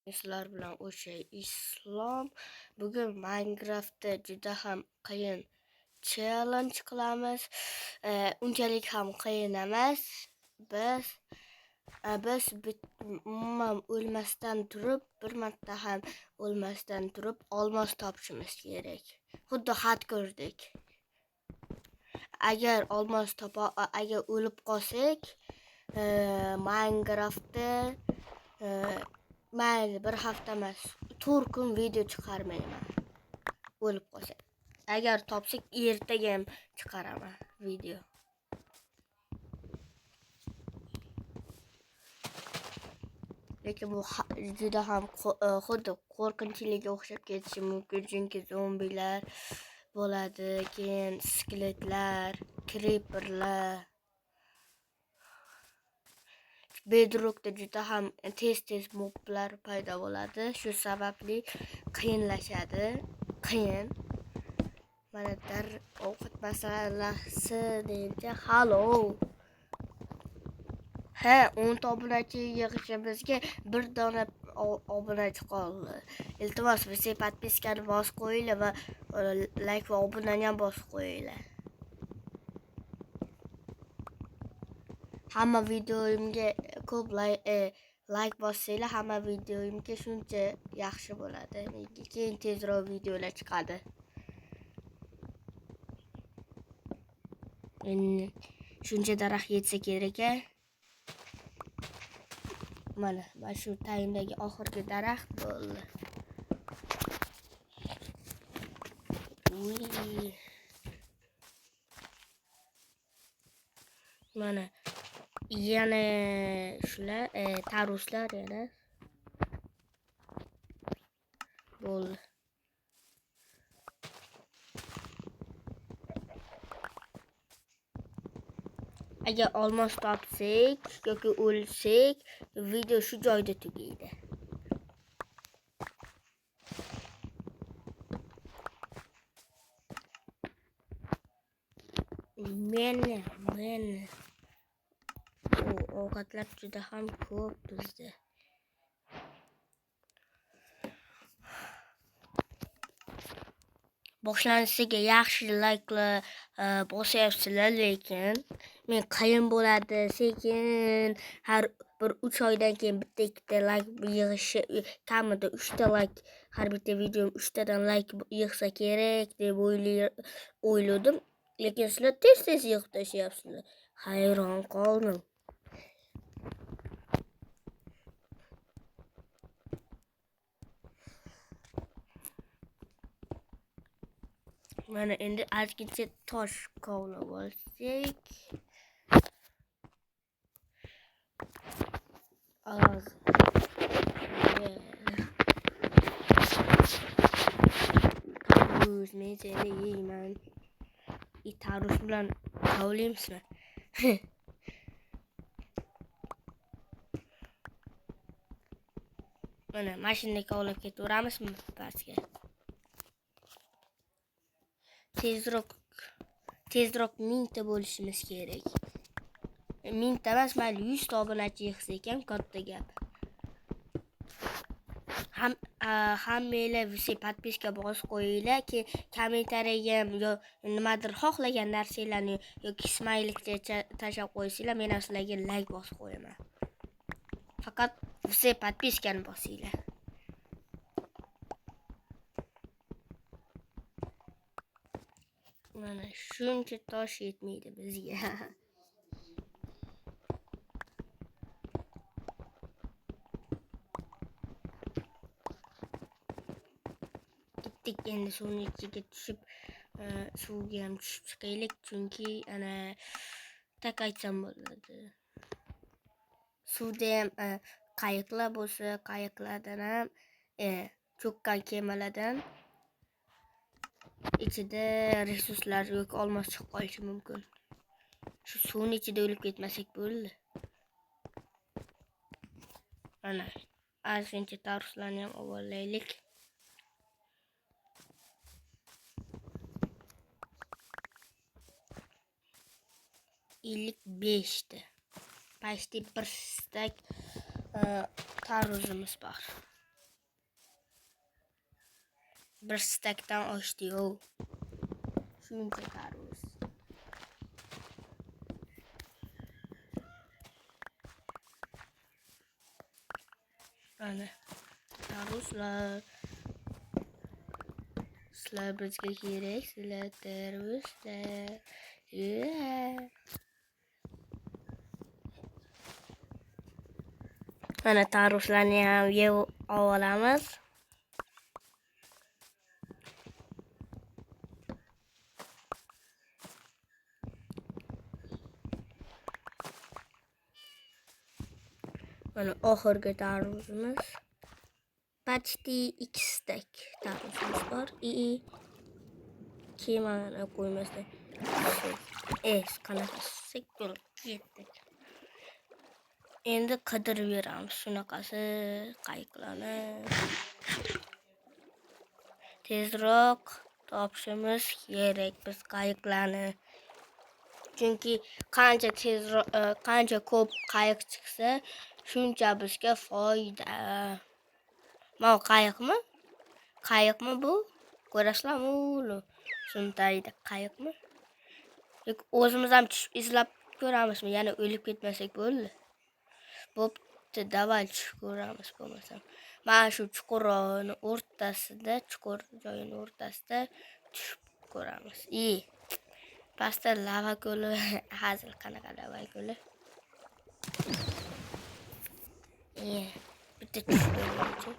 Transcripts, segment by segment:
Sizlar bilan o'sha Islom. Bugun Minecraftda juda ham qiyin challenge qilamiz. Unchalik ham qiyin emas. Biz umuman o'lmasdan turib, bir marta ham o'lmasdan turib olmos topishimiz kerak. Xuddi xat ko'rdik. Agar o'lib qolsak, Minecraftda mayli bir hafta emas, 4 kun video chiqarmayman. O'lib qolsak. Agar topsak, ertaga ham chiqaraman video. Lekin bu juda ham xuddi qo'rqinchliga o'xshab ketishi mumkin, chunki zombilar bo'ladi, keyin skeletlar, creeperlar. Bedrockda juda ham tez moblar paydo bo'ladi. Shu sababli qiyinlashadi. Qiyin. Mana ovqat masalasi deyincha halo. 10 obunachi yig'ishimizga bir dona obunachi qoldi. Iltimos, bizga podpiskani bosib qo'yinglar va like va obunani ham bosib qo'yinglar. Hamma videoimga ko'p like bossanglar, hamma videoimga shuncha yaxshi bo'ladi. Keyin tezroq videolar chiqadi. Shuncha daraxt yetsa kerak-a. Mana shu tayindagi oxirgi daraxt bo'ldi. Mana yana shular taruslar yana bo'ldi. Agar olmos topsak yoki o'lsak, video shu joyda tugaydi. Men ovqatlar juda ham ko'p bizda. Boshlanishiga yaxshi like'lar bosyapsizlar, lekin men qiyin bo'ladi, sekin har bir 3 oydan keyin bitta like yig'ishi, kamida 3 ta like, har bitta videom 3 tadan like yig'sa kerak deb o'yladim. Lekin sizlar tez yig'ib tashlayapsizlar. Hayron qoldim. Mana endi ozgincha tosh kovlab olsak. Tarvuz, men seni yeyman. Tarvuz bilan kovlaymizmi? Mana mashina kovlab ketaveramizmi pastga? Tezroq 1000 ta bo'lishimiz kerak. 1000 ta emas, mayli 100 ta obunachi yig'sak ham katta gap. Hammanglar bizga podpiska bosib qo'yinglar, ki kommentariyaga ham nimadir xohlagan narsalarni yoki smaylikcha tashlab qo'ysanglar, men ham sizlarga like bosib qo'yaman. Faqat bizga podpiskani bosinglar. Mana shuncha tosh yetmaydi bizga. Endi suvning ichiga tushib, suvga ham tushib chiqaylik, chunki ana tak aytsam bo'ladi. Suvda ham qayiqlar bo'lsa, qayiqlardan ham cho'kkan kemalardan ichida resurslar yoki olmos chiqib qolishi mumkin. Shu suvning ichida o'lib ketmasak bo'ldi. Mana ozgincha taruslarni ham olaylik. 55 ta. Почти bir stak tarvuzimiz bor. Bir stakdan oshdi-yu. Shuncha tarvuz. Ana tarvuzlar. Sizlar bizga kerak, sizlar tarvuzlar. Mana tarvuzlarni ham yeb olamiz. Mana oxirgi tarvuzimiz. Почти 2 stak tarvuzimiz bor. Kemani qo'ymasdan. Qanaqa sek bo'lib ketdik. Endi qidirib beramiz shunaqasi qayiqlarni. Tezroq topishimiz kerak biz qayiqlarni. Chunki qancha ko'p qayiq chiqsa, shuncha bizga foyda. Mana qayiqmi? Qayiqmi bu? Ko'rasizlarmi? Shundaydi qayiqmi? O'zimiz ham tushib izlab ko'ramizmi? Yana o'lib ketmasak bo'ldi. Bo'pti, davay tushib ko'ramiz bo'lmasam. Mana shu chuqurning o'rtasida, chuqur joyining o'rtasida tushib ko'ramiz. Pastda lava ko'li, hazil qanaqa lava ko'li. Bitta tushib ko'rmoqchi.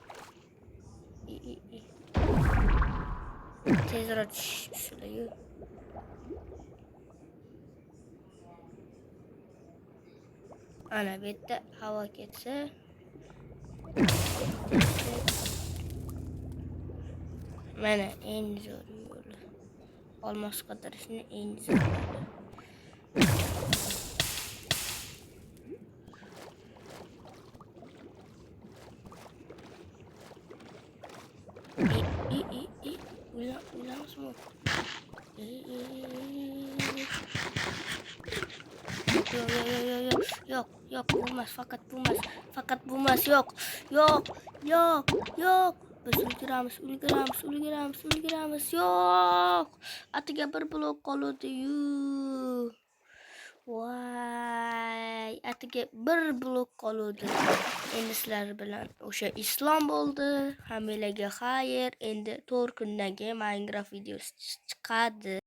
Tezroq tushishlar-yu. Ana bu yerda havo ketsa. Mana endi zo'r yo'li. Olmos qidirishni endi zo'r yo'li. Ulamazmı? Yok, bulmaz, fakat bulmaz, yok. Biz ulguramiz, yok. Atiga bir blok qoldi-yu. Voy, atiga bir blok qoldi. Endi sizlar bilan o'sha islom bo'ldi. Hammalarga xayr. Endi 4 kundan keyin Minecraft videosi chiqadi.